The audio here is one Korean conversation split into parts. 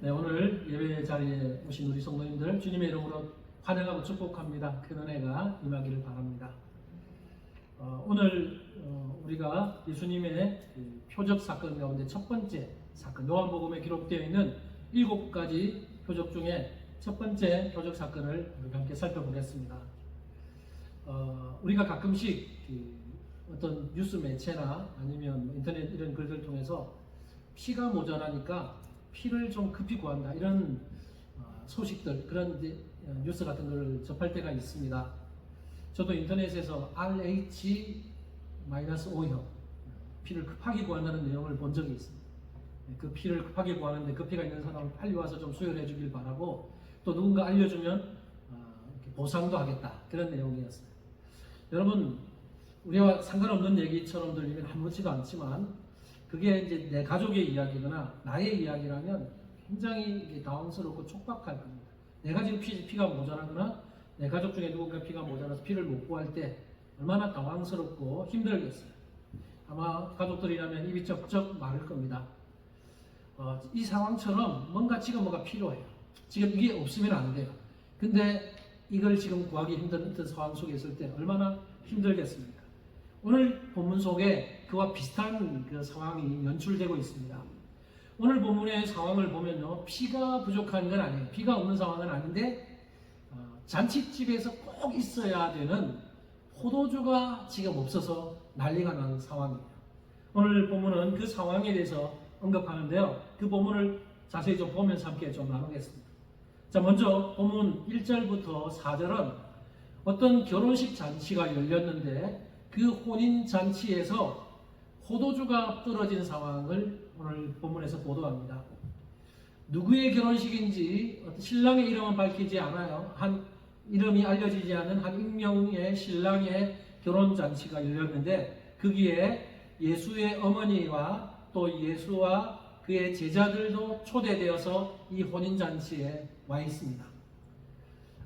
네, 오늘 예배 자리에 오신 우리 성도님들 주님의 이름으로 환영하고 축복합니다. 큰 은혜가 임하기를 바랍니다. 오늘 우리가 예수님의 표적 사건 가운데 첫 번째 사건, 요한복음에 기록되어 있는 7가지 표적 중에 첫 번째 표적 사건을 우리가 함께 살펴보겠습니다. 우리가 가끔씩 어떤 뉴스 매체나 아니면 인터넷 이런 글들을 통해서 피가 모자라니까 피를 좀 급히 구한다, 이런 소식들, 그런 뉴스 같은 걸 접할 때가 있습니다. 저도 인터넷에서 RH-O형 피를 급하게 구한다는 내용을 본 적이 있습니다. 그 피를 급하게 구하는데 그 피가 있는 사람은 빨리 와서 좀 수혈해 주길 바라고, 또 누군가 알려주면 보상도 하겠다, 그런 내용이었어요. 여러분, 우리와 상관없는 얘기처럼 들리면 아무렇지도 않지만 그게 이제 내 가족의 이야기거나 나의 이야기라면 굉장히 당황스럽고 촉박할 겁니다. 내가 지금 피가 모자라거나 내 가족 중에 누군가 피가 모자라서 피를 못 구할 때 얼마나 당황스럽고 힘들겠어요. 아마 가족들이라면 입이 쩍쩍 마를 겁니다. 이 상황처럼 지금 뭔가 필요해요. 지금 이게 없으면 안 돼요. 근데 이걸 지금 구하기 힘든 상황 속에 있을 때 얼마나 힘들겠습니까? 오늘 본문 속에 그와 비슷한 그 상황이 연출되고 있습니다. 오늘 본문의 상황을 보면요, 피가 부족한 건 아니에요. 피가 없는 상황은 아닌데 잔치집에서 꼭 있어야 되는 포도주가 지금 없어서 난리가 난 상황이에요. 오늘 본문은 그 상황에 대해서 언급하는데요, 그 본문을 자세히 좀 보면서 함께 좀 나누겠습니다. 자, 먼저 본문 1절부터 4절은 어떤 결혼식 잔치가 열렸는데 그 혼인 잔치에서 포도주가 떨어진 상황을 오늘 본문에서 보도합니다. 누구의 결혼식인지 신랑의 이름은 밝히지 않아요. 한 이름이 알려지지 않은 한 익명의 신랑의 결혼 잔치가 열렸는데 거기에 예수의 어머니와 또 예수와 그의 제자들도 초대되어서 이 혼인 잔치에 와 있습니다.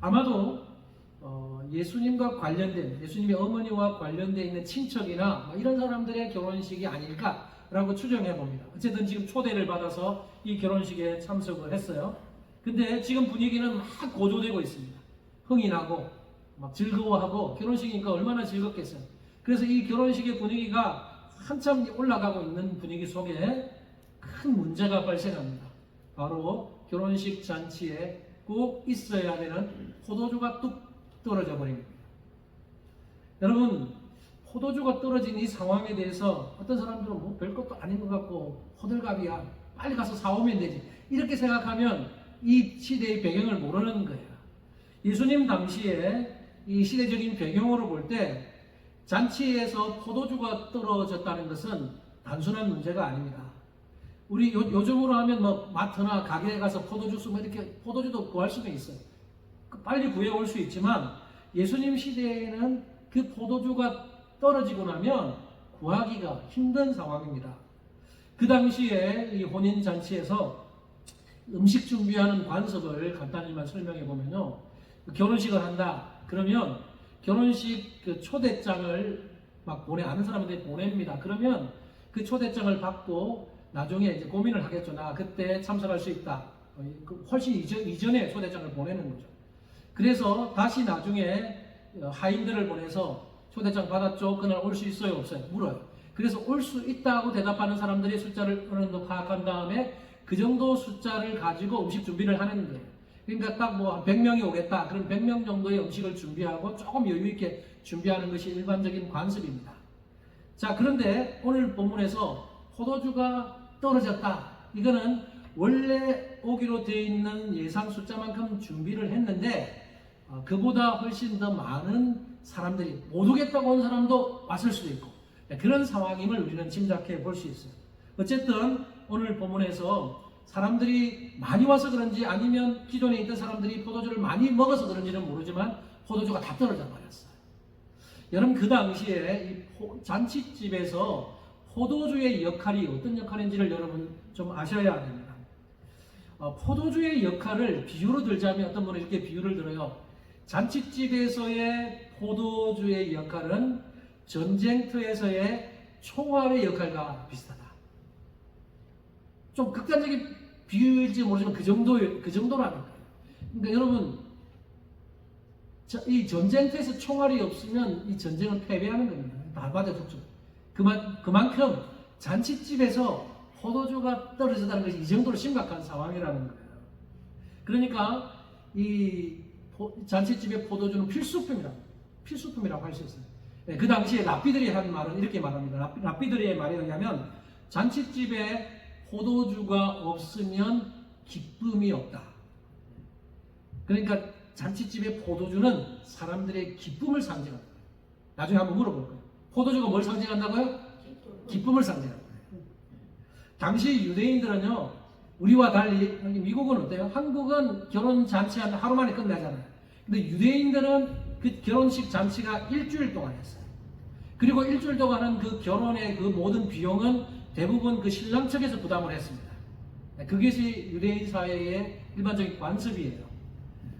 아마도 예수님과 관련된, 예수님의 어머니와 관련되어 있는 친척이나 이런 사람들의 결혼식이 아닐까라고 추정해 봅니다. 어쨌든 지금 초대를 받아서 이 결혼식에 참석을 했어요. 근데 지금 분위기는 막 고조되고 있습니다. 흥이 나고 막 즐거워하고, 결혼식이니까 얼마나 즐겁겠어요. 그래서 이 결혼식의 분위기가 한참 올라가고 있는 분위기 속에 큰 문제가 발생합니다. 바로 결혼식 잔치에 꼭 있어야 되는 포도주가 뚝 떨어져 버립니다. 여러분, 포도주가 떨어진 이 상황에 대해서 어떤 사람들은 별것도 아닌 것 같고 호들갑이야, 빨리 가서 사오면 되지, 이렇게 생각하면 이 시대의 배경을 모르는 거예요. 예수님 당시에 이 시대적인 배경으로 볼 때 잔치에서 포도주가 떨어졌다는 것은 단순한 문제가 아닙니다. 우리 요즘으로 하면 마트나 가게에 가서 포도주 쓰면 이렇게 포도주도 구할 수는 있어요. 빨리 구해올 수 있지만 예수님 시대에는 그 포도주가 떨어지고 나면 구하기가 힘든 상황입니다. 그 당시에 이 혼인 잔치에서 음식 준비하는 관습을 간단히만 설명해 보면요, 결혼식을 한다 그러면 결혼식 그 초대장을 아는 사람한테 보냅니다. 그러면 그 초대장을 받고 나중에 이제 고민을 하겠죠. 나 그때 참석할 수 있다. 훨씬 이전에 초대장을 보내는 거죠. 그래서 다시 나중에 하인들을 보내서 초대장 받았죠? 그날 올 수 있어요? 없어요? 물어요. 그래서 올 수 있다고 대답하는 사람들의 숫자를 어느 정도 파악한 다음에 그 정도 숫자를 가지고 음식 준비를 하는 거예요. 그러니까 딱 100명이 오겠다. 그럼 100명 정도의 음식을 준비하고 조금 여유 있게 준비하는 것이 일반적인 관습입니다. 자, 그런데 오늘 본문에서 포도주가 떨어졌다. 이거는 원래 오기로 되어 있는 예상 숫자만큼 준비를 했는데 그보다 훨씬 더 많은 사람들이, 못 오겠다고 온 사람도 왔을 수도 있고, 그런 상황임을 우리는 짐작해 볼 수 있어요. 어쨌든 오늘 본문에서 사람들이 많이 와서 그런지 아니면 기존에 있던 사람들이 포도주를 많이 먹어서 그런지는 모르지만 포도주가 다 떨어져 버렸어요. 여러분, 그 당시에 이 잔치집에서 포도주의 역할이 어떤 역할인지를 여러분 좀 아셔야 됩니다. 포도주의 역할을 비유로 들자면 어떤 분은 이렇게 비유를 들어요. 잔치집에서의 포도주의 역할은 전쟁터에서의 총알의 역할과 비슷하다. 좀 극단적인 비유일지 모르지만 그 정도라는 거예요. 그러니까 여러분, 이 전쟁터에서 총알이 없으면 이 전쟁은 패배하는 겁니다. 다 맞아 죽죠. 그만큼 잔치집에서 포도주가 떨어졌다는 것이 이 정도로 심각한 상황이라는 거예요. 그러니까 이 잔치집의 포도주는 필수품이라고 할 수 있어요. 네, 그 당시에 랍비들이 한 말은 이렇게 말합니다. 랍비들의 말이 뭐냐면 잔치집에 포도주가 없으면 기쁨이 없다. 그러니까 잔치집의 포도주는 사람들의 기쁨을 상징합니다. 나중에 한번 물어볼 거예요. 포도주가 뭘 상징한다고요? 기쁨을 상징합니다. 당시 유대인들은요, 우리와 달리, 미국은 어때요? 한국은 결혼 잔치 한 하루 만에 끝나잖아요. 근데 유대인들은 그 결혼식 잔치가 일주일 동안 했어요. 그리고 일주일 동안 하는 그 결혼의 그 모든 비용은 대부분 그 신랑 측에서 부담을 했습니다. 그것이 유대인 사회의 일반적인 관습이에요.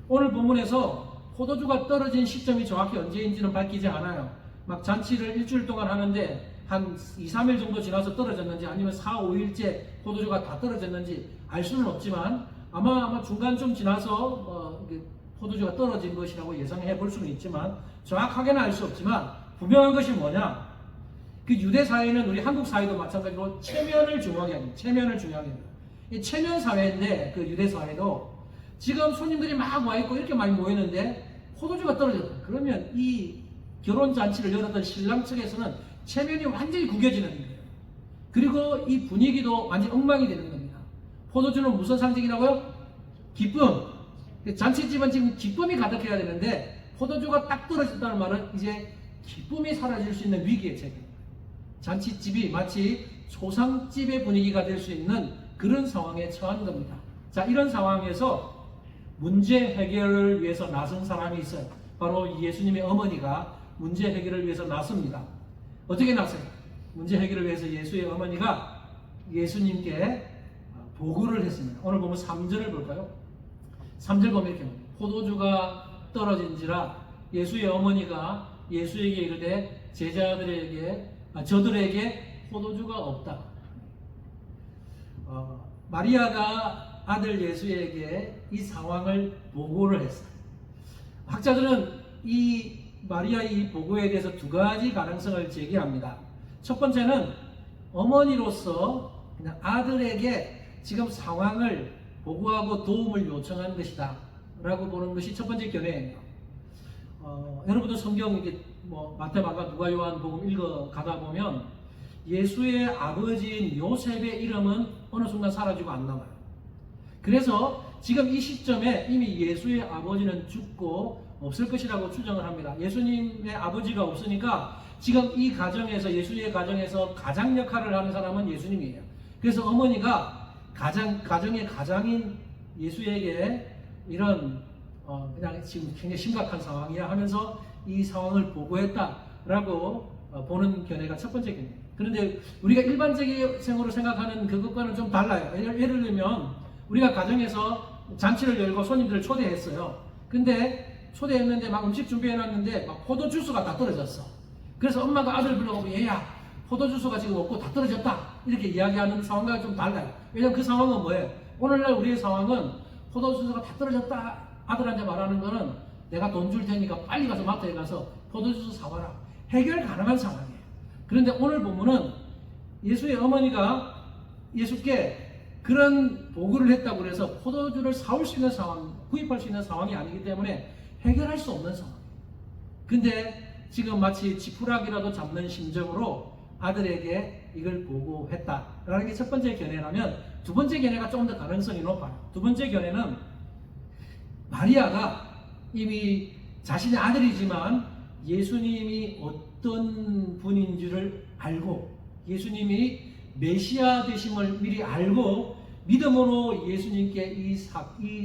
오늘 본문에서 포도주가 떨어진 시점이 정확히 언제인지는 밝히지 않아요. 막 잔치를 일주일 동안 하는데 한 2, 3일 정도 지나서 떨어졌는지 아니면 4, 5일째 포도주가 다 떨어졌는지 알 수는 없지만 아마 중간쯤 지나서 포도주가 떨어진 것이라고 예상해 볼 수는 있지만 정확하게는 알 수 없지만 분명한 것이 뭐냐? 그 유대 사회는 우리 한국 사회도 마찬가지로 체면을 중요하게 합니다. 체면을 중요하게 합니다. 이 체면 사회인데 그 유대 사회도 지금 손님들이 막 와 있고 이렇게 많이 모이는데 포도주가 떨어졌다. 그러면 이 결혼 잔치를 열었던 신랑 측에서는 체면이 완전히 구겨지는 거예요. 그리고 이 분위기도 완전히 엉망이 되는 겁니다. 포도주는 무슨 상징이라고요? 기쁨. 잔치집은 지금 기쁨이 가득해야 되는데 포도주가 딱 떨어졌다는 말은 이제 기쁨이 사라질 수 있는 위기의 체계입니다. 잔치집이 마치 초상집의 분위기가 될 수 있는 그런 상황에 처한 겁니다. 자, 이런 상황에서 문제 해결을 위해서 나선 사람이 있어요. 바로 예수님의 어머니가 문제 해결을 위해서 나섭니다. 어떻게 나서요? 문제 해결을 위해서 예수의 어머니가 예수님께 보고를 했습니다. 오늘 보면 3절을 볼까요? 3절 보면 이렇게 봅니다. 포도주가 떨어진지라 예수의 어머니가 예수에게 이르되 저들에게 포도주가 없다. 마리아가 아들 예수에게 이 상황을 보고를 했어요. 학자들은 이 마리아의 이 보고에 대해서 두 가지 가능성을 제기합니다. 첫 번째는 어머니로서 그냥 아들에게 지금 상황을 보고하고 도움을 요청한 것이다 라고 보는 것이 첫 번째 견해예요. 여러분도 성경 이게 마태, 마가, 누가, 요한 복음 읽어 가다 보면 예수의 아버지인 요셉의 이름은 어느 순간 사라지고 안 나와요. 그래서 지금 이 시점에 이미 예수의 아버지는 죽고 없을 것이라고 추정을 합니다. 예수님의 아버지가 없으니까 지금 이 가정에서 예수의 가정에서 가장 역할을 하는 사람은 예수님이에요. 그래서 어머니가 가정의 가장인 예수에게 이런 그냥 지금 굉장히 심각한 상황이야 하면서 이 상황을 보고했다라고 보는 견해가 첫 번째 견해예요. 그런데 우리가 일반적으로 생각하는 그것과는 좀 달라요. 예를 들면 우리가 가정에서 잔치를 열고 손님들을 초대했어요. 근데 초대했는데 막 음식 준비해놨는데 막 포도 주스가 다 떨어졌어. 그래서 엄마가 아들 불러오고 얘야 포도 주스가 지금 없고 다 떨어졌다 이렇게 이야기하는 상황과 좀 달라요. 왜냐면 그 상황은 뭐예요? 오늘날 우리의 상황은 포도 주스가 다 떨어졌다 아들한테 말하는 거는 내가 돈 줄 테니까 빨리 가서 마트에 가서 포도 주스 사와라. 해결 가능한 상황이에요. 그런데 오늘 본문은 예수의 어머니가 예수께 그런 보고를 했다고 해서 포도주를 사올 수 있는 상황, 구입할 수 있는 상황이 아니기 때문에 해결할 수 없는 상황이에요. 근데 지금 마치 지푸라기라도 잡는 심정으로 아들에게 이걸 보고했다라는 게 첫 번째 견해라면 두 번째 견해가 조금 더 가능성이 높아요. 두 번째 견해는 마리아가 이미 자신의 아들이지만 예수님이 어떤 분인지를 알고 예수님이 메시아 되심을 미리 알고 믿음으로 예수님께 이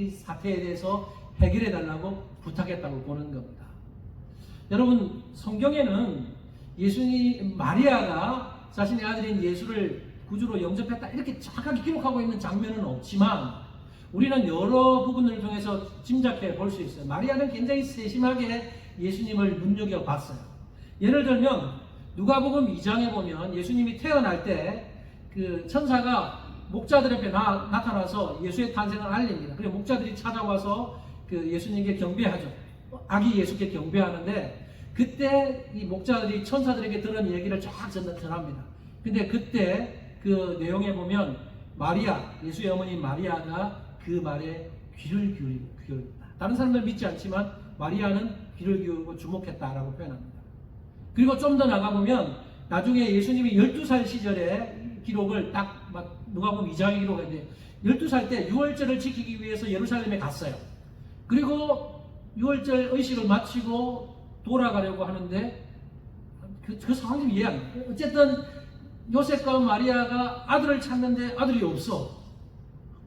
사태에 대해서 해결해 달라고 부탁했다고 보는 겁니다. 여러분 성경에는 마리아가 자신의 아들인 예수를 구주로 영접했다 이렇게 정확하게 기록하고 있는 장면은 없지만 우리는 여러 부분을 통해서 짐작해 볼 수 있어요. 마리아는 굉장히 세심하게 예수님을 눈여겨봤어요. 예를 들면 누가복음 2장에 보면 예수님이 태어날 때 그 천사가 목자들 앞에 나타나서 예수의 탄생을 알립니다. 그리고 목자들이 찾아와서 그 예수님께 경배하죠. 아기 예수께 경배하는데 그때 이 목자들이 천사들에게 들은 얘기를 쫙 전합니다. 근데 그때 그 내용에 보면 마리아, 예수의 어머니 마리아가 그 말에 귀를 기울입니다. 다른 사람들은 믿지 않지만 마리아는 귀를 기울이고 주목했다라고 표현합니다. 그리고 좀 더 나가보면 나중에 예수님이 12살 시절에 기록을 딱 누가복음 2장에 기록했는데 12살 때 유월절을 지키기 위해서 예루살렘에 갔어요. 그리고 유월절 의식을 마치고 돌아가려고 하는데 그 상황이 좀 이해 안 돼요. 어쨌든 요셉과 마리아가 아들을 찾는데 아들이 없어.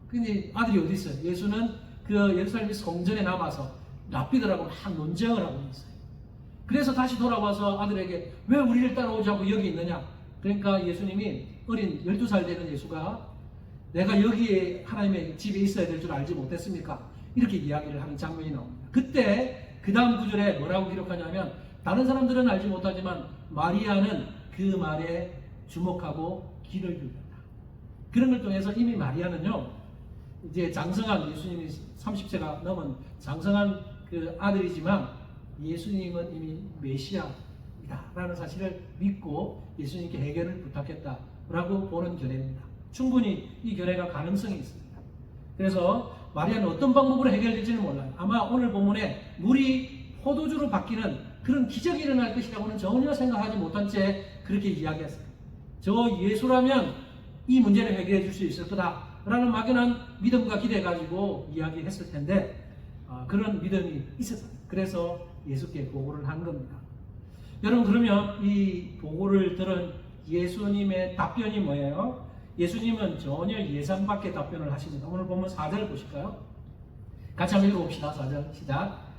근데 아들이 어디 있어요? 예수는 그 예루살렘 성전에 남아서 랍비들하고 막 논쟁을 하고 있어요. 그래서 다시 돌아와서 아들에게 왜 우리를 따라오지 않고 여기 있느냐? 그러니까 예수님이 어린 12살 되는 예수가 내가 여기에 하나님의 집에 있어야 될 줄 알지 못했습니까? 이렇게 이야기를 하는 장면이 나옵니다. 그때 그 다음 구절에 뭐라고 기록하냐면 다른 사람들은 알지 못하지만 마리아는 그 말에 주목하고 귀를 기울였다. 그런 걸 통해서 이미 마리아는요 이제 장성한 예수님이 30세가 넘은 장성한 그 아들이지만 예수님은 이미 메시아이다 라는 사실을 믿고 예수님께 해결을 부탁했다라고 보는 견해입니다. 충분히 이 견해가 가능성이 있습니다. 그래서 마리아는 어떤 방법으로 해결될지는 몰라요. 아마 오늘 본문에 물이 포도주로 바뀌는 그런 기적이 일어날 것이라고는 전혀 생각하지 못한 채 그렇게 이야기했어요. 저 예수라면 이 문제를 해결해 줄 수 있을 거다라는 막연한 믿음과 기대 가지고 이야기했을 텐데 그런 믿음이 있었어요. 그래서 예수께 보고를 한 겁니다. 여러분 그러면 이 보고를 들은 예수님의 답변이 뭐예요? 예수님은 전혀 예상 밖의 답변을 하십니다. 오늘 보면 4절 보실까요? 같이 한번 읽어봅시다. 4절 시작.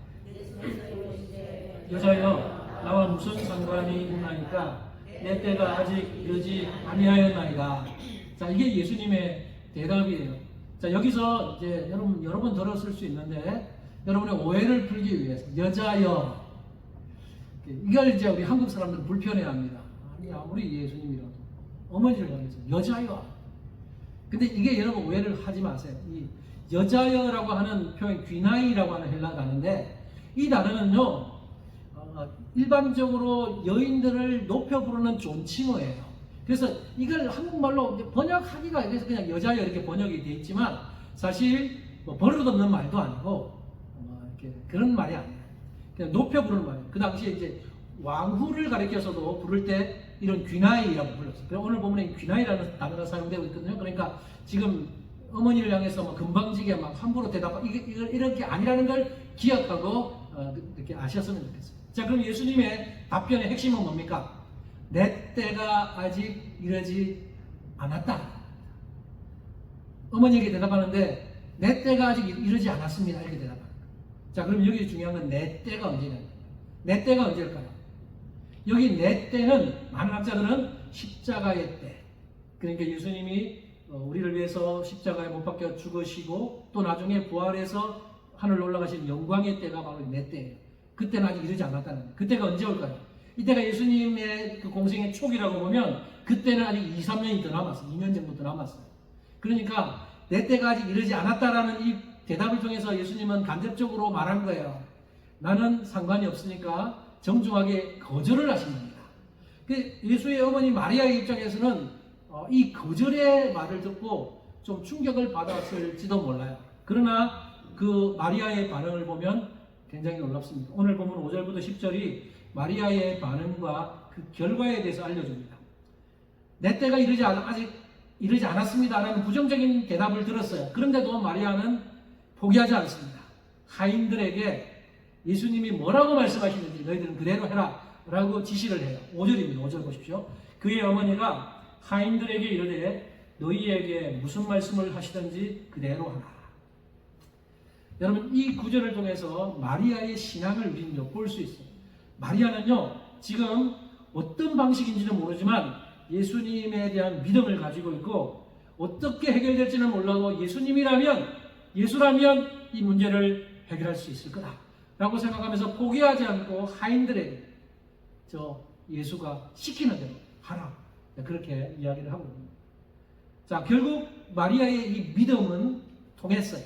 여자여 나와 무슨 상관이 있나이까 내 때가 아직 이르지 아니하였나이다. 자, 이게 예수님의 대답이에요. 자, 여기서 이제 여러 번 들었을 수 있는데 여러분의 오해를 풀기 위해서 여자여 이걸 이제 우리 한국 사람들은 불편해합니다. 아니 아무리 예수님이라도 어머니를 향해서 여자여. 근데 이게 여러분 오해를 하지 마세요. 이 여자여라고 하는 표현 귀나이라고 하는 헬라 단어인데 이 단어는요 일반적으로 여인들을 높여 부르는 존칭어예요. 그래서 이걸 한국말로 번역하기가 그래서 그냥 여자여 이렇게 번역이 되어 있지만 사실 뭐 버릇없는 말도 아니고 이렇게 그런 말이 아니에요. 그냥 높여 부르는 말이에요. 그 당시에 이제 왕후를 가리켜서도 부를 때 이런 귀나이라고 불렀어요. 그래서 오늘 보면 귀나이라는 단어가 사용되고 있거든요. 그러니까 지금 어머니를 향해서 막 금방지게 막 함부로 대답하고 이런 게 아니라는 걸 기억하고 이렇게 아셨으면 좋겠어요. 자, 그럼 예수님의 답변의 핵심은 뭡니까? 내 때가 아직 이르지 않았다. 어머니에게 대답하는데 내 때가 아직 이르지 않았습니다. 이렇게 대답합니다. 자, 그럼 여기 중요한 건 내 때가 언제냐? 내 때가 언제일까요? 여기 내 때는 많은 학자들은 십자가의 때. 그러니까 예수님이 우리를 위해서 십자가에 못 박혀 죽으시고 또 나중에 부활해서 하늘로 올라가신 영광의 때가 바로 내 때예요. 그때는 아직 이르지 않았다는 거예요. 그때가 언제 올까요? 이때가 예수님의 그 공생의 초기라고 보면 그때는 아직 2, 3년이 더 남았어요. 2년 정도 더 남았어요. 그러니까 내 때가 아직 이르지 않았다라는 이 대답을 통해서 예수님은 간접적으로 말한 거예요. 나는 상관이 없으니까 정중하게 거절을 하신 겁니다. 예수의 어머니 마리아의 입장에서는 이 거절의 말을 듣고 좀 충격을 받았을지도 몰라요. 그러나 그 마리아의 반응을 보면 굉장히 놀랍습니다. 오늘 보면 5절부터 10절이 마리아의 반응과 그 결과에 대해서 알려줍니다. 내 때가 아직 이르지 않았습니다 라는 부정적인 대답을 들었어요. 그런데도 마리아는 포기하지 않습니다. 하인들에게 예수님이 뭐라고 말씀하시는지 너희들은 그대로 해라 라고 지시를 해요. 5절입니다. 5절 보십시오. 그의 어머니가 하인들에게 이르되 너희에게 무슨 말씀을 하시든지 그대로 하라. 여러분 이 구절을 통해서 마리아의 신앙을 우리는 엿볼 수 있어요. 마리아는요 지금 어떤 방식인지는 모르지만 예수님에 대한 믿음을 가지고 있고 어떻게 해결될지는 몰라도 예수라면 이 문제를 해결할 수 있을 거다 라고 생각하면서 포기하지 않고 하인들에게 예수가 시키는 대로 하라 그렇게 이야기를 하고 있습니다. 자, 결국 마리아의 이 믿음은 통했어요.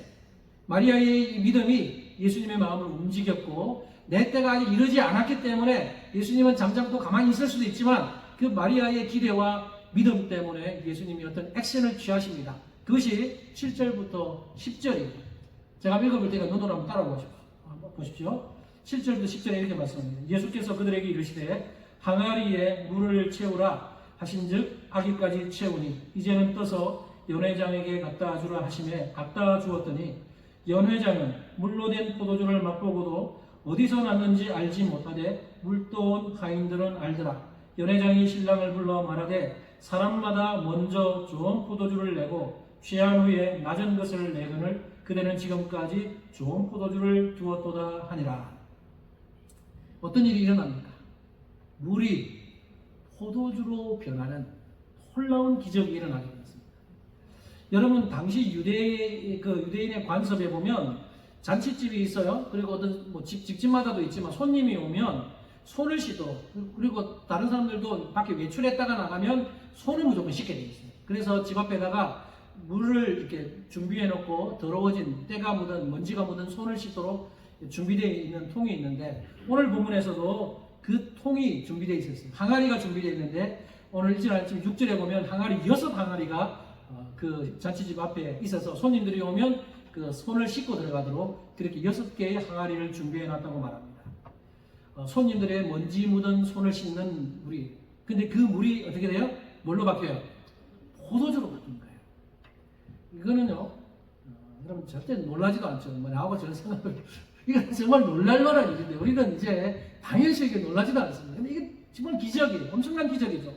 마리아의 이 믿음이 예수님의 마음을 움직였고, 내 때가 아직 이르지 않았기 때문에 예수님은 잠잠 또 가만히 있을 수도 있지만, 그 마리아의 기대와 믿음 때문에 예수님이 어떤 액션을 취하십니다. 그것이 7절부터 10절입니다. 제가 읽어볼 테니까 너도 한번 따라보십시오. 한번 보십시오. 7절부터 10절에 이렇게 말씀합니다. 예수께서 그들에게 이르시되 항아리에 물을 채우라 하신즉 아기까지 채우니 이제는 떠서 연회장에게 갖다 주라 하시매 갖다 주었더니 연회장은 물로 된 포도주를 맛보고도 어디서 났는지 알지 못하되 물떠온 하인들은 알더라. 연회장이 신랑을 불러 말하되 사람마다 먼저 좋은 포도주를 내고 취한 후에 낮은 것을 내거늘 그대는 지금까지 좋은 포도주를 두었도다 하니라. 어떤 일이 일어납니까? 물이 포도주로 변하는 놀라운 기적이 일어나게 되었습니다. 여러분, 당시 유대인의 관습에 보면 잔치집이 있어요. 그리고 어떤 집집마다도 있지만 손님이 오면 손을 씻도록, 그리고 다른 사람들도 밖에 외출했다가 나가면 손을 무조건 씻게 되어 있어요. 그래서 집 앞에다가 물을 이렇게 준비해 놓고 더러워진 때가 묻은 먼지가 묻은 손을 씻도록 준비되어 있는 통이 있는데, 오늘 본문에서도 그 통이 준비되어 있었어요. 항아리가 준비되어 있는데, 오늘 1절 아침 6절에 보면 항아리 6항아리가 그 잔치집 앞에 있어서 손님들이 오면 그 손을 씻고 들어가도록 그렇게 6개의 항아리를 준비해 놨다고 말합니다. 손님들의 먼지 묻은 손을 씻는 물이, 근데 그 물이 어떻게 돼요? 뭘로 바뀌어요? 포도주로 바뀐 거예요. 이거는요, 여러분 절대 놀라지도 않죠. 나하고 저는 생각을, 이건 정말 놀랄 만한 일인데, 우리는 이제 당연시 이게 놀라지도 않습니다. 근데 이게 정말 기적이에요. 엄청난 기적이죠.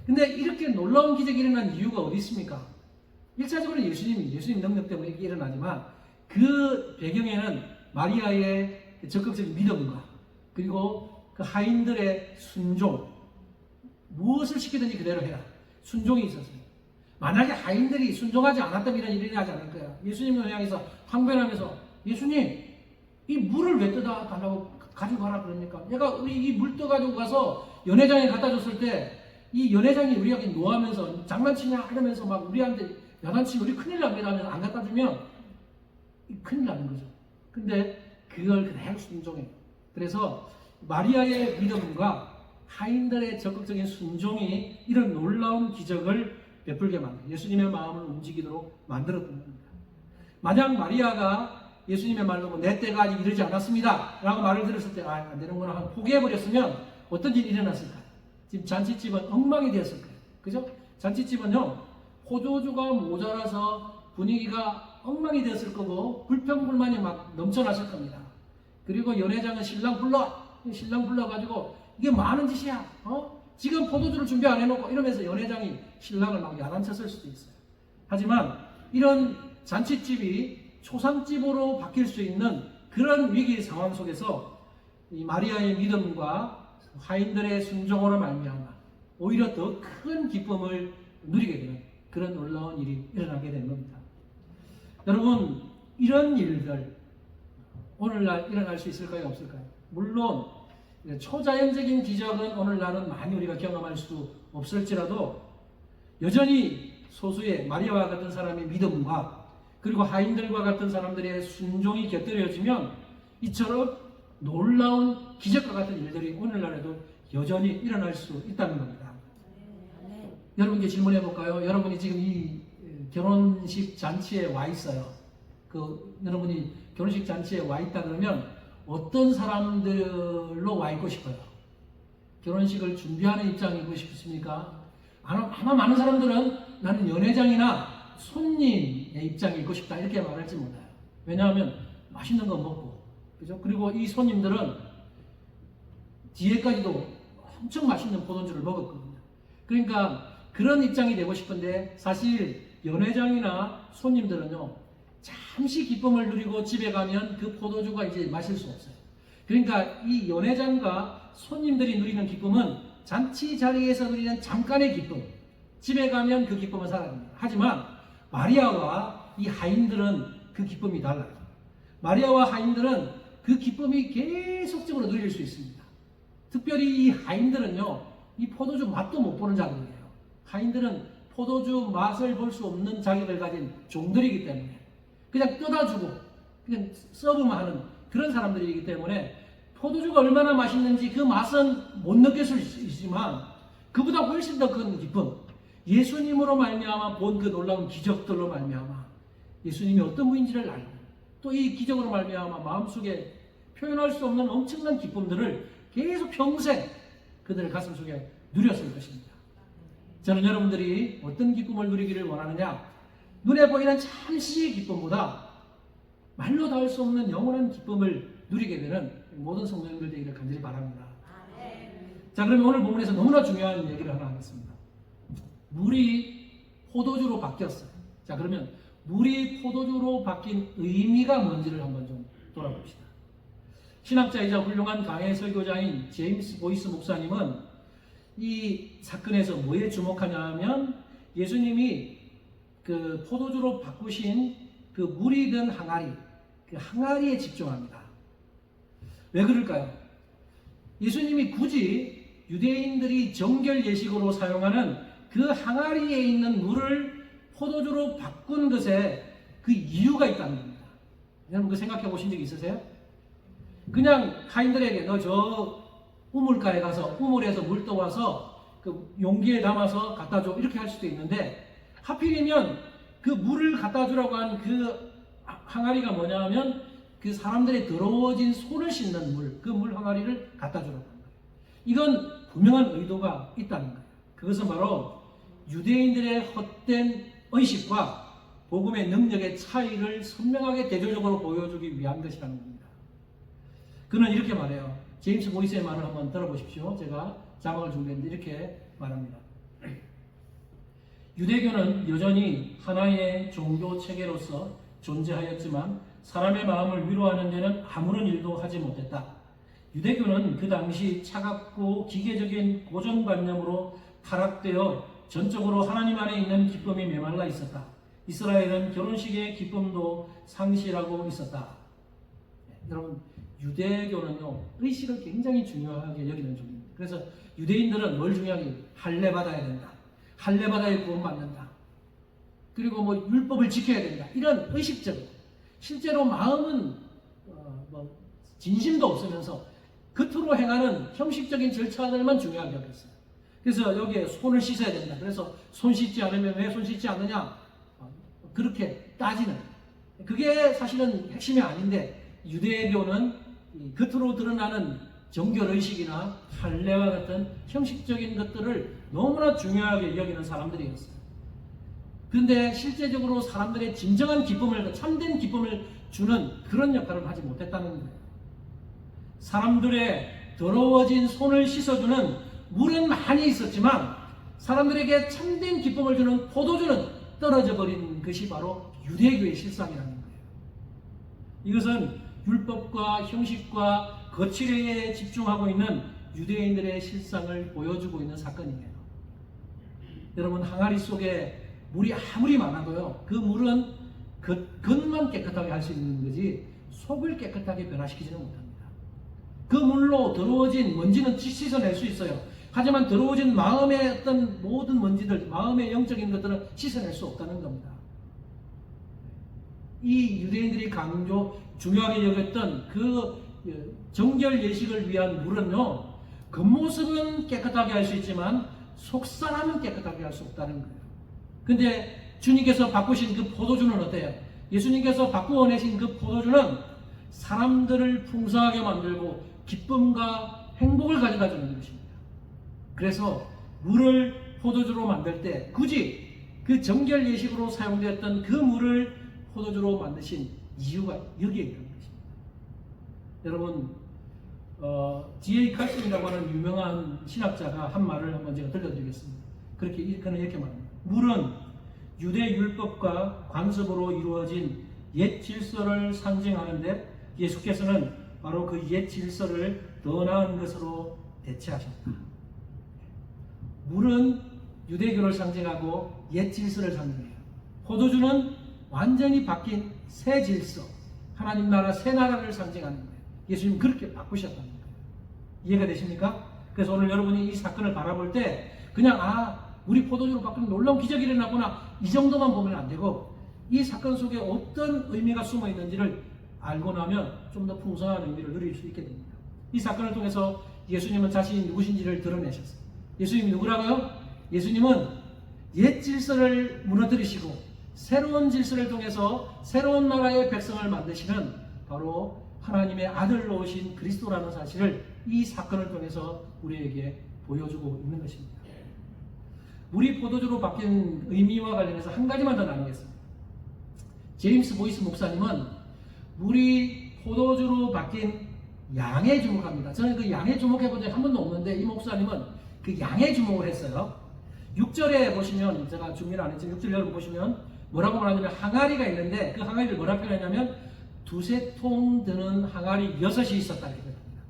근데 이렇게 놀라운 기적이 일어난 이유가 어디 있습니까? 1차적으로 예수님 능력 때문에 이게 일어나지만, 그 배경에는 마리아의 적극적인 믿음과 그리고 그 하인들의 순종, 무엇을 시키든지 그대로 해라, 순종이 있었어요. 만약에 하인들이 순종하지 않았다면 이런 일이 일어나지 않을 거야. 예수님을 향해서 항변하면서 예수님, 이 물을 왜 떠다 달라고 가지고 가라 그럽니까? 내가 이 물 떠가지고 가서 연회장에 갖다 줬을 때 이 연회장이 우리에게 노하면서 장난치냐 이러면서 막 우리한테 야단치면 우리 큰일 납니다 하면서 안 갖다 주면 큰일 나는 거죠. 근데 그걸 그대로 순종해요. 그래서 마리아의 믿음과 하인들의 적극적인 순종이 이런 놀라운 기적을 베풀게 만든, 예수님의 마음을 움직이도록 만들었던 겁니다. 만약 마리아가 예수님의 말로 내 때가 아직 이르지 않았습니다 라고 말을 들었을 때 안 되는구나 하고 포기해버렸으면 어떤 일이 일어났을까요? 지금 잔치집은 엉망이 되었을 거예요. 그죠? 잔치집은요, 포도주가 모자라서 분위기가 엉망이 되었을 거고 불평불만이 막 넘쳐났을 겁니다. 그리고 연회장은 신랑 불러가지고 이게 많은 짓이야. 지금 포도주를 준비 안 해놓고 이러면서 연회장이 신랑을 막 야단쳤을 수도 있어요. 하지만 이런 잔치집이 초상집으로 바뀔 수 있는 그런 위기 상황 속에서 이 마리아의 믿음과 하인들의 순종으로 말미암아 오히려 더 큰 기쁨을 누리게 되는 그런 놀라운 일이 일어나게 된 겁니다. 여러분, 이런 일들 오늘날 일어날 수 있을까요? 없을까요? 물론 초자연적인 기적은 오늘날은 많이 우리가 경험할 수 없을지라도 여전히 소수의 마리아와 같은 사람의 믿음과 그리고 하인들과 같은 사람들의 순종이 곁들여지면 이처럼 놀라운 기적과 같은 일들이 오늘날에도 여전히 일어날 수 있다는 겁니다. 여러분께 질문해 볼까요? 여러분이 지금 이 결혼식 잔치에 와 있어요. 여러분이 결혼식 잔치에 와 있다 그러면 어떤 사람들로 와 있고 싶어요? 결혼식을 준비하는 입장이고 싶습니까? 아마 많은 사람들은 나는 연회장이나 손님의 입장에 있고 싶다 이렇게 말할지 몰라요. 왜냐하면 맛있는 거 먹고, 그죠? 그리고 이 손님들은 뒤에까지도 엄청 맛있는 포도주를 먹었거든요. 그러니까 그런 입장이 되고 싶은데 사실 연회장이나 손님들은요, 잠시 기쁨을 누리고 집에 가면 그 포도주가 이제 마실 수 없어요. 그러니까 이 연회장과 손님들이 누리는 기쁨은 잔치 자리에서 누리는 잠깐의 기쁨, 집에 가면 그 기쁨은 사라집니다. 하지만 마리아와 이 하인들은 그 기쁨이 달라요. 마리아와 하인들은 그 기쁨이 계속적으로 누릴 수 있습니다. 특별히 이 하인들은요, 이 포도주 맛도 못 보는 자들이에요. 하인들은 포도주 맛을 볼 수 없는 자격을 가진 종들이기 때문에 그냥 떠다주고 그냥 서브만 하는 그런 사람들이기 때문에 포도주가 얼마나 맛있는지 그 맛은 못 느낄 수 있지만 그보다 훨씬 더 큰 기쁨, 예수님으로 말미암아 본 그 놀라운 기적들로 말미암아 예수님이 어떤 분인지를 알고 또 이 기적으로 말미암아 마음속에 표현할 수 없는 엄청난 기쁨들을 계속 평생 그들의 가슴속에 누렸을 것입니다. 저는 여러분들이 어떤 기쁨을 누리기를 원하느냐, 눈에 보이는 잠시의 기쁨보다 말로 닿을 수 없는 영원한 기쁨을 누리게 되는 모든 성도님들 되기를 간절히 바랍니다. 자, 그러면 오늘 본문에서 너무나 중요한 얘기를 하나 하겠습니다. 물이 포도주로 바뀌었어요. 자, 그러면 물이 포도주로 바뀐 의미가 뭔지를 한번 좀 돌아봅시다. 신학자이자 훌륭한 강해 설교자인 제임스 보이스 목사님은 이 사건에서 뭐에 주목하냐 하면 예수님이 그 포도주로 바꾸신 그 물이 든 항아리, 그 항아리에 집중합니다. 왜 그럴까요? 예수님이 굳이 유대인들이 정결 예식으로 사용하는 그 항아리에 있는 물을 포도주로 바꾼 것에 그 이유가 있다는 겁니다. 여러분 그 생각해 보신 적 있으세요? 그냥 가인들에게 너 저 우물가에 가서 우물에서 물 떠와서 그 용기에 담아서 갖다 줘 이렇게 할 수도 있는데 하필이면 그 물을 갖다 주라고 한 그 항아리가 뭐냐 하면 그 사람들의 더러워진 손을 씻는 물, 그 물 항아리를 갖다 주라고 한 거예요. 이건 분명한 의도가 있다는 거예요. 그것은 바로 유대인들의 헛된 의식과 복음의 능력의 차이를 선명하게 대조적으로 보여주기 위한 것이라는 겁니다. 그는 이렇게 말해요. 제임스 보이스의 말을 한번 들어보십시오. 제가 자막을 준비했는데 이렇게 말합니다. 유대교는 여전히 하나의 종교 체계로서 존재하였지만 사람의 마음을 위로하는 데는 아무런 일도 하지 못했다. 유대교는 그 당시 차갑고 기계적인 고정관념으로 타락되어 전적으로 하나님 안에 있는 기쁨이 메말라 있었다. 이스라엘은 결혼식의 기쁨도 상실하고 있었다. 여러분 유대교는요 의식을 굉장히 중요하게 여기는 종입니다. 그래서 유대인들은 뭘 중요하게 할례 받아야 된다. 할례 받아야 구원받는다. 그리고 뭐 율법을 지켜야 된다. 이런 의식적으로 실제로 마음은 진심도 없으면서 겉으로 행하는 형식적인 절차들만 중요하게 여겼어요. 그래서 여기에 손을 씻어야 된다. 그래서 손 씻지 않으면 왜 손 씻지 않느냐? 그렇게 따지는 그게 사실은 핵심이 아닌데 유대교는 겉으로 드러나는 정결의식이나 할례와 같은 형식적인 것들을 너무나 중요하게 여기는 사람들이었어요. 그런데 실제적으로 사람들의 진정한 기쁨을, 참된 기쁨을 주는 그런 역할을 하지 못했다는 거예요. 사람들의 더러워진 손을 씻어주는 물은 많이 있었지만 사람들에게 참된 기쁨을 주는 포도주는 떨어져 버린 것이 바로 유대교의 실상이라는 거예요. 이것은 율법과 형식과 거칠에 집중하고 있는 유대인들의 실상을 보여주고 있는 사건이에요. 여러분 항아리 속에 물이 아무리 많아도요 그 물은 겉만 깨끗하게 할 수 있는 거지 속을 깨끗하게 변화시키지는 못합니다. 그 물로 더러워진 먼지는 씻어낼 수 있어요. 하지만 더러워진 마음의 어떤 모든 먼지들, 마음의 영적인 것들은 씻어낼 수 없다는 겁니다. 이 유대인들이 중요하게 여겼던 그 정결 예식을 위한 물은요 겉모습은 깨끗하게 할 수 있지만 속사람은 깨끗하게 할 수 없다는 거예요. 근데 주님께서 바꾸신 그 포도주는 어때요? 예수님께서 바꾸어내신 그 포도주는 사람들을 풍성하게 만들고 기쁨과 행복을 가져다 주는 것입니다. 그래서 물을 포도주로 만들 때 굳이 그 정결 예식으로 사용되었던 그 물을 포도주로 만드신 이유가 여기에 있는 것입니다. 여러분 D.A. 칼슨이라고 하는 유명한 신학자가 한 말을 한번 제가 들려드리겠습니다. 그는 이렇게 말합니다. 물은 유대 율법과 관습으로 이루어진 옛 질서를 상징하는데 예수께서는 바로 그 옛 질서를 더 나은 것으로 대체하셨다. 물은 유대교를 상징하고 옛 질서를 상징해요. 포도주는 완전히 바뀐 새 질서, 하나님 나라 새 나라를 상징하는 거예요. 예수님 그렇게 바꾸셨다는 거예요. 이해가 되십니까? 그래서 오늘 여러분이 이 사건을 바라볼 때 그냥 우리 포도주로 바꾸는 놀라운 기적이 일어났구나, 이 정도만 보면 안 되고 이 사건 속에 어떤 의미가 숨어 있는지를 알고 나면 좀 더 풍성한 의미를 누릴 수 있게 됩니다. 이 사건을 통해서 예수님은 자신이 누구신지를 드러내셨어요. 예수님이 누구라고요? 예수님은 옛 질서를 무너뜨리시고 새로운 질서를 통해서 새로운 나라의 백성을 만드시는 바로 하나님의 아들로 오신 그리스도라는 사실을 이 사건을 통해서 우리에게 보여주고 있는 것입니다. 물이 포도주로 바뀐 의미와 관련해서 한 가지만 더 나누겠습니다. 제임스 보이스 목사님은 물이 포도주로 바뀐 양에 주목합니다. 저는 그 양에 주목해본 적이 한 번도 없는데 이 목사님은 그 양에 주목을 했어요. 6절에 보시면, 제가 준비를 안 했지만 6절 여러분 보시면 뭐라고 말하냐면 항아리가 있는데 그 항아리를 뭐라 표현하냐면 두세 통 드는 항아리 6이 있었다 이렇게 표현합니다.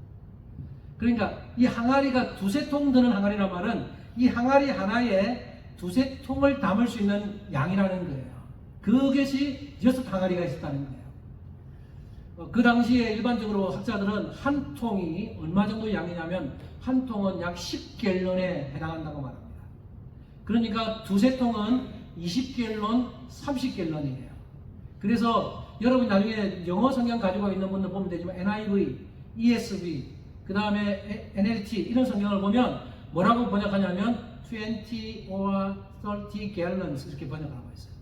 그러니까 이 항아리가 두세 통 드는 항아리란 말은 이 항아리 하나에 두세 통을 담을 수 있는 양이라는 거예요. 그것이 6항아리가 있었다는 거예요. 그 당시에 일반적으로 학자들은 한 통이 얼마 정도 양이냐면 한 통은 약 10갤런에 해당한다고 말합니다. 그러니까 두세 통은 20갤런, 30갤런이에요. 그래서 여러분 나중에 영어 성경 가지고 있는 분들 보면 되지만 NIV, ESV, 그 다음에 NLT 이런 성경을 보면 뭐라고 번역하냐면 20 or 30 gallons 이렇게 번역하고 있어요.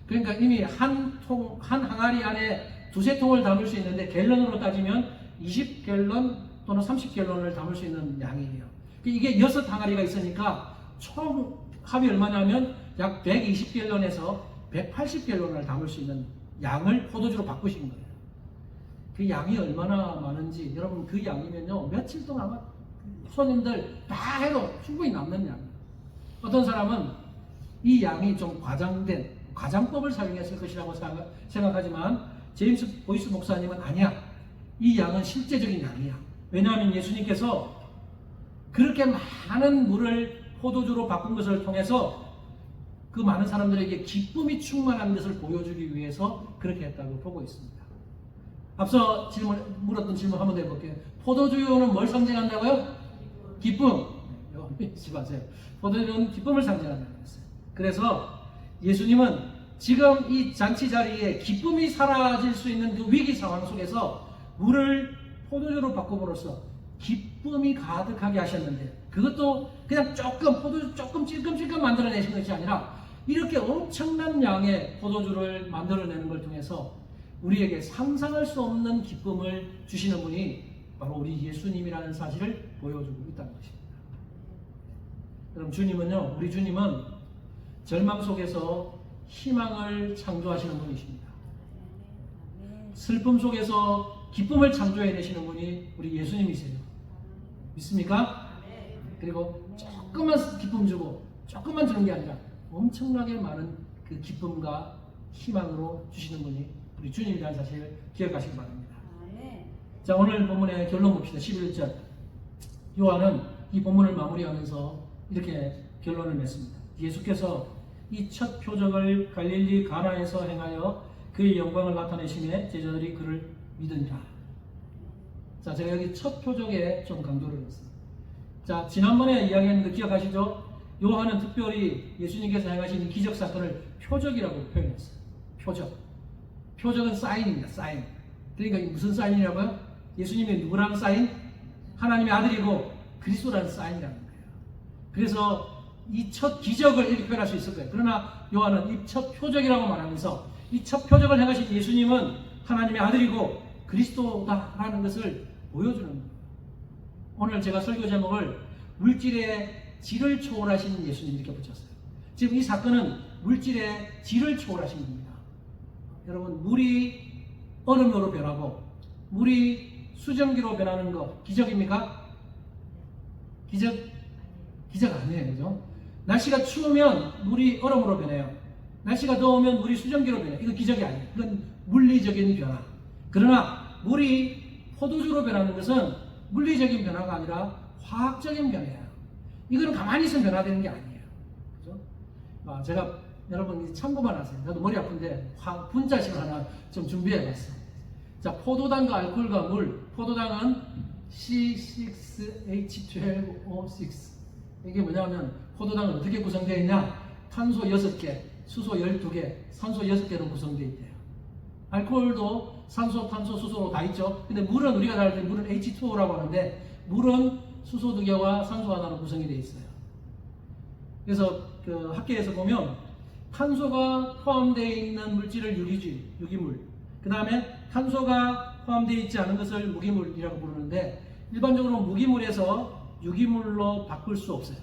그러니까 이미 한 항아리 안에 두세 통을 담을 수 있는데 갤런으로 따지면 20갤런 또는 30갤런을 담을 수 있는 양이에요. 이게 6항아리가 있으니까 총 합이 얼마냐면 약 120갤런에서 180갤런을 담을 수 있는 양을 포도주로 바꾸신 거예요. 그 양이 얼마나 많은지 여러분 그 양이면요 며칠 동안 아마 손님들 다 해도 충분히 남는 양이에요. 어떤 사람은 이 양이 좀 과장된 과장법을 사용했을 것이라고 생각하지만 제임스 보이스 목사님은 아니야. 이 양은 실제적인 양이야. 왜냐하면 예수님께서 그렇게 많은 물을 포도주로 바꾼 것을 통해서 그 많은 사람들에게 기쁨이 충만한 것을 보여주기 위해서 그렇게 했다고 보고 있습니다. 앞서 물었던 질문 한번 더 해볼게요. 포도주는 뭘 상징한다고요? 기쁨. 잊지 마세요. 포도주는 기쁨을 상징한다고 했어요. 그래서 예수님은 지금 이 잔치 자리에 기쁨이 사라질 수 있는 그 위기 상황 속에서 물을 포도주로 바꿈으로써 기쁨이 가득하게 하셨는데 그것도 그냥 조금 포도주 조금 찔끔찔끔 만들어내신 것이 아니라 이렇게 엄청난 양의 포도주를 만들어내는 걸 통해서 우리에게 상상할 수 없는 기쁨을 주시는 분이 바로 우리 예수님이라는 사실을 보여주고 있다는 것입니다. 그럼 주님은요, 우리 주님은 절망 속에서 희망을 창조하시는 분이십니다. 슬픔 속에서 기쁨을 창조해내시는 분이 우리 예수님이세요. 믿습니까? 그리고 조금만 기쁨 주고 조금만 주는 게 아니라 엄청나게 많은 그 기쁨과 희망으로 주시는 분이 우리 주님이라는 사실을 기억하시기 바랍니다. 자, 오늘 본문의 결론 봅시다. 11절. 요한은 이 본문을 마무리하면서 이렇게 결론을 냈습니다. 예수께서 이 첫 표적을 갈릴리 가나에서 행하여 그의 영광을 나타내심에 제자들이 그를 믿으니라. 자, 제가 여기 첫 표적에 좀 강조를 했습니다. 자, 지난번에 이야기했는데 기억하시죠? 요한은 특별히 예수님께서 행하신 기적 사건을 표적이라고 표현했어요. 표적은 사인입니다. 사인. 그러니까 무슨 사인이라고요? 예수님이 누구라는 사인? 하나님의 아들이고 그리스도라는 사인이라는 거예요. 그래서 이 첫 기적을 이렇게 표현할 수 있을 거예요. 그러나 요한은 이 첫 표적이라고 말하면서 이 첫 표적을 행하신 예수님은 하나님의 아들이고 그리스도다라는 것을 보여주는 거예요. 오늘 제가 설교 제목을 물질의 질을 초월하신 예수님 이렇게 붙였어요. 지금 이 사건은 물질의 질을 초월하신 겁니다. 여러분, 물이 얼음으로 변하고 물이 수증기로 변하는 거 기적입니까? 기적 아니에요. 그죠? 날씨가 추우면 물이 얼음으로 변해요. 날씨가 더우면 물이 수증기로 변해요. 이건 기적이 아니에요. 이건 물리적인 변화. 그러나 물이 포도주로 변하는 것은 물리적인 변화가 아니라 화학적인 변화예요. 이거는 가만히 있으면 변화되는 게 아니에요. 그죠? 제가 여러분 참고만 하세요. 저도 머리 아픈데 분자식을 하나 좀 준비해봤어. 자, 포도당과 알코올과 물. 포도당은 C6H12O6. 이게 뭐냐면 포도당은 어떻게 구성되어 있냐? 탄소 6개, 수소 12개, 산소 6개로 구성되어 있대요. 알코올도 산소, 탄소, 수소로 다 있죠. 근데 물은 우리가 잘 알던 물은 H2O라고 하는데 물은 수소 2개와 산소 하나로 구성이 되어 있어요. 그래서 그 학계에서 보면 탄소가 포함되어 있는 물질을 유기물, 그 다음에 탄소가 포함되어 있지 않은 것을 무기물이라고 부르는데 일반적으로 무기물에서 유기물로 바꿀 수 없어요.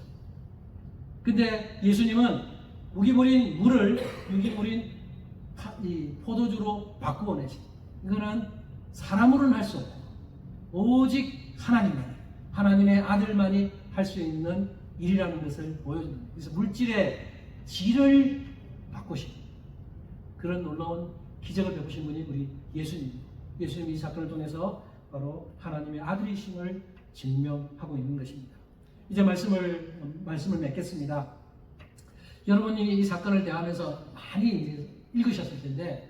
근데 예수님은 무기물인 물을 유기물인 이 포도주로 바꾸어내시. 이거는 사람으로는 할 수 없고 오직 하나님의 아들만이 할 수 있는 일이라는 것을 보여줍니다. 그래서 물질의 질을 바꾸신 그런 놀라운 기적을 베푸신 분이 우리 예수님입니다. 예수님이 이 사건을 통해서 바로 하나님의 아들이심을 증명하고 있는 것입니다. 이제 말씀을 맺겠습니다. 여러분이 이 사건을 대하면서 많이 읽으셨을 텐데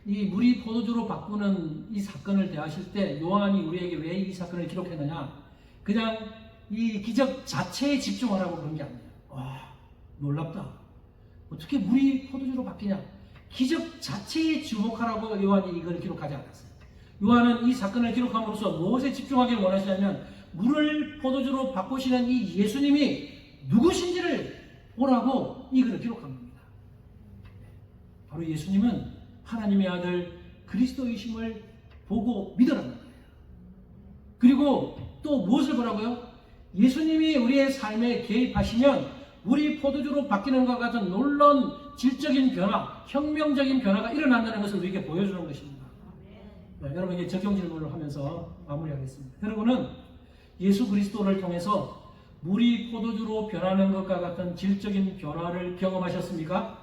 이 물이 포도주로 바꾸는 이 사건을 대하실 때 요한이 우리에게 왜 이 사건을 기록했느냐? 그냥 이 기적 자체에 집중하라고 그런 게 아니에요. 와, 놀랍다. 어떻게 물이 포도주로 바뀌냐? 기적 자체에 주목하라고 요한이 이걸 기록하지 않았어요. 요한은 이 사건을 기록함으로써 무엇에 집중하기를 원하시냐면 물을 포도주로 바꾸시는 이 예수님이 누구신지를 보라고 이 글을 기록한 겁니다. 바로 예수님은 하나님의 아들 그리스도이심을 보고 믿으라는 거예요. 그리고 또 무엇을 보라고요? 예수님이 우리의 삶에 개입하시면 물이 포도주로 바뀌는 것과 같은 놀라운 질적인 변화, 혁명적인 변화가 일어난다는 것을 우리에게 보여주는 것입니다. 네, 여러분에게 적용 질문을 하면서 마무리하겠습니다. 여러분은 예수 그리스도를 통해서 물이 포도주로 변하는 것과 같은 질적인 변화를 경험하셨습니까?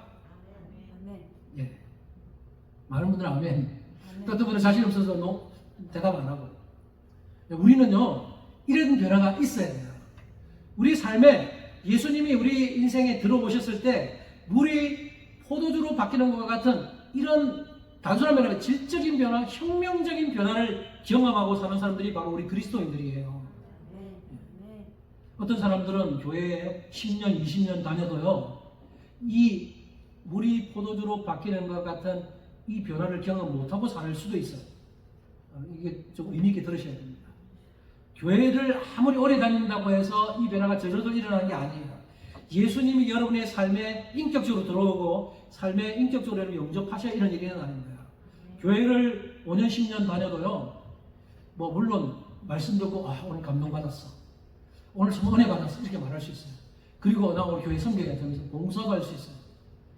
예. 많은 분들은 아멘. 또 어떤 분은 자신 없어서 대답 안 하고. 우리는요, 이런 변화가 있어야 돼요. 우리 삶에 예수님이 우리 인생에 들어오셨을 때 물이 포도주로 바뀌는 것과 같은 이런 단순한 변화, 질적인 변화, 혁명적인 변화를 경험하고 사는 사람들이 바로 우리 그리스도인들이에요. 어떤 사람들은 교회에 10년, 20년 다녀도요, 이 물이 포도주로 바뀌는 것 같은 이 변화를 경험 못하고 살 수도 있어요. 이게 좀 의미 있게 들으셔야 됩니다. 교회를 아무리 오래 다닌다고 해서 이 변화가 저절로 일어나는 게 아니에요. 예수님이 여러분의 삶에 인격적으로 들어오고 삶에 인격적으로 영접하셔야 이런 일이 일어나는 거예요. 교회를 5년, 10년 다녀도요, 뭐 물론 말씀 듣고 오늘 감동받았어. 오늘 정말 은혜 받았어. 이렇게 말할 수 있어요. 그리고 나 오늘 교회 섬겨야 되면서 봉사도 할 수 있어요.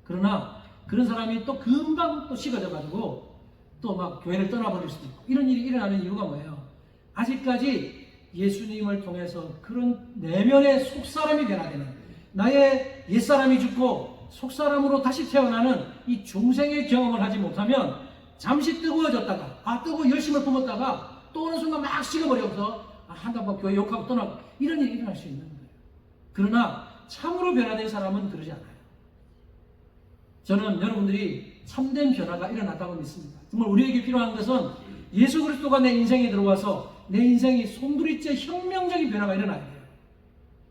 그러나 그런 사람이 또 금방 또 식어져가지고 또 막 교회를 떠나버릴 수도 있고 이런 일이 일어나는 이유가 뭐예요? 아직까지 예수님을 통해서 그런 내면의 속사람이 변화되는 나의 옛사람이 죽고 속사람으로 다시 태어나는 이 중생의 경험을 하지 못하면 잠시 뜨거워졌다가 뜨거워 열심을 품었다가 또 어느 순간 막 식어버려서 한다고 교회 욕하고 떠나고 이런 일이 일어날 수 있는 거예요. 그러나 참으로 변화된 사람은 그러지 않아요. 저는 여러분들이 참된 변화가 일어났다고 믿습니다. 정말 우리에게 필요한 것은 예수 그리스도가 내 인생에 들어와서 내 인생이 송두리째 혁명적인 변화가 일어나야 돼요.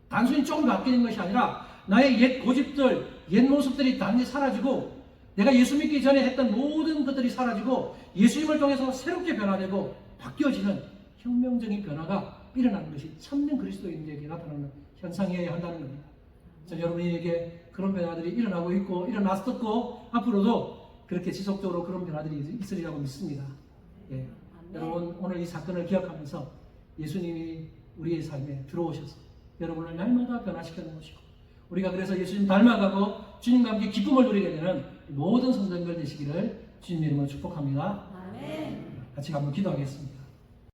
단순히 조금 바뀌는 것이 아니라 나의 옛 고집들, 옛 모습들이 단지 사라지고 내가 예수 믿기 전에 했던 모든 것들이 사라지고 예수님을 통해서 새롭게 변화되고 바뀌어지는 혁명적인 변화가 일어나는 것이 참된 그리스도인에게 나타나는 현상이어야 한다는 겁니다. 저 여러분에게 그런 변화들이 일어나고 있고 일어났었고 앞으로도 그렇게 지속적으로 그런 변화들이 있으리라고 믿습니다. 예. 여러분 오늘 이 사건을 기억하면서 예수님이 우리의 삶에 들어오셔서 여러분을 날마다 변화시켜 놓으시고 우리가 그래서 예수님 닮아가고 주님과 함께 기쁨을 누리게 되는 모든 성도님들 되시기를 주님 이름으로 축복합니다. 아멘. 같이 한번 기도하겠습니다.